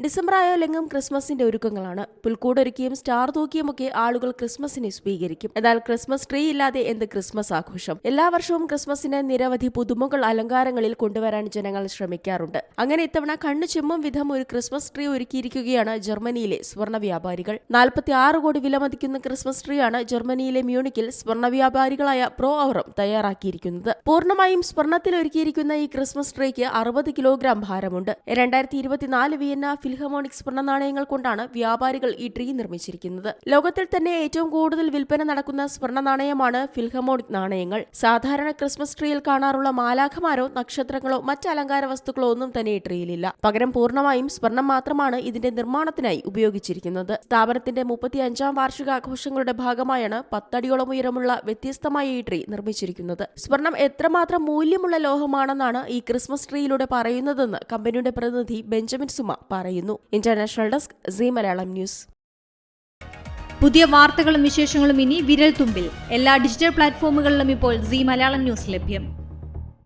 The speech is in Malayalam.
ഡിസംബർ ആയാലെങ്കും ക്രിസ്മസിന്റെ ഒരുക്കങ്ങളാണ്. പുൽക്കൂടൊരുക്കിയും സ്റ്റാർ തൂക്കിയുമൊക്കെ ആളുകൾ ക്രിസ്മസിനെ സ്വീകരിക്കും. എന്നാൽ ക്രിസ്മസ് ട്രീ ഇല്ലാതെ എന്ത് ക്രിസ്മസ് ആഘോഷം? എല്ലാ വർഷവും ക്രിസ്മസിന് നിരവധി പുതുമകൾ അലങ്കാരങ്ങളിൽ കൊണ്ടുവരാൻ ജനങ്ങൾ ശ്രമിക്കാറുണ്ട്. അങ്ങനെ ഇത്തവണ കണ്ണു ചെമ്മും വിധം ഒരു ക്രിസ്മസ് ട്രീ ഒരുക്കിയിരിക്കുകയാണ് ജർമ്മനിയിലെ സ്വർണ്ണ വ്യാപാരികൾ. 46 കോടി വിലമതിക്കുന്ന ക്രിസ്മസ് ട്രീയാണ് ജർമ്മനിയിലെ മ്യൂണിക്കിൽ സ്വർണ്ണ വ്യാപാരികളായ പ്രോ അവറും തയ്യാറാക്കിയിരിക്കുന്നത്. പൂർണ്ണമായും സ്വർണ്ണത്തിൽ ഒരുക്കിയിരിക്കുന്ന ഈ ക്രിസ്മസ് ട്രീക്ക് 60 കിലോഗ്രാം ഭാരമുണ്ട്. 2024 വിയന്ന ഫിൽഹമോണിക് സ്വർണ്ണ നാണയങ്ങൾ കൊണ്ടാണ് വ്യാപാരികൾ ഈ ട്രീ നിർമ്മിച്ചിരിക്കുന്നത്. ലോകത്തിൽ തന്നെ ഏറ്റവും കൂടുതൽ വിൽപ്പന നടക്കുന്ന സ്വർണ്ണ നാണയമാണ് ഫിൽഹമോണിക് നാണയങ്ങൾ. സാധാരണ ക്രിസ്മസ് ട്രീയിൽ കാണാറുള്ള മാലാഖമാരോ നക്ഷത്രങ്ങളോ മറ്റ് അലങ്കാര വസ്തുക്കളോ ഒന്നും തന്നെ ഈ ട്രീയിലില്ല. പകരം പൂർണ്ണമായും സ്വർണം മാത്രമാണ് ഇതിന്റെ നിർമ്മാണത്തിനായി ഉപയോഗിച്ചിരിക്കുന്നത്. സ്ഥാപനത്തിന്റെ 35ാം വാർഷികാഘോഷങ്ങളുടെ ഭാഗമായാണ് 10 അടിയോളം ഉയരമുള്ള വ്യത്യസ്തമായ ഈ ട്രീ നിർമ്മിച്ചിരിക്കുന്നത്. സ്വർണം എത്രമാത്രം മൂല്യമുള്ള ലോഹമാണെന്നാണ് ഈ ക്രിസ്മസ് ട്രീയിലൂടെ പറയുന്നതെന്ന് കമ്പനിയുടെ പ്രതിനിധി ബെഞ്ചമിൻ സുമ പറയുന്നു. International desk Zee Malayalam news. പുതിയ വാർത്തകളും വിശേഷങ്ങളും ഇനി വിരൽ തുമ്പിൽ. എല്ലാ ഡിജിറ്റൽ പ്ലാറ്റ്ഫോമുകളിലും ഇപ്പോൾ സീ മലയാളം ന്യൂസ് ലഭ്യം.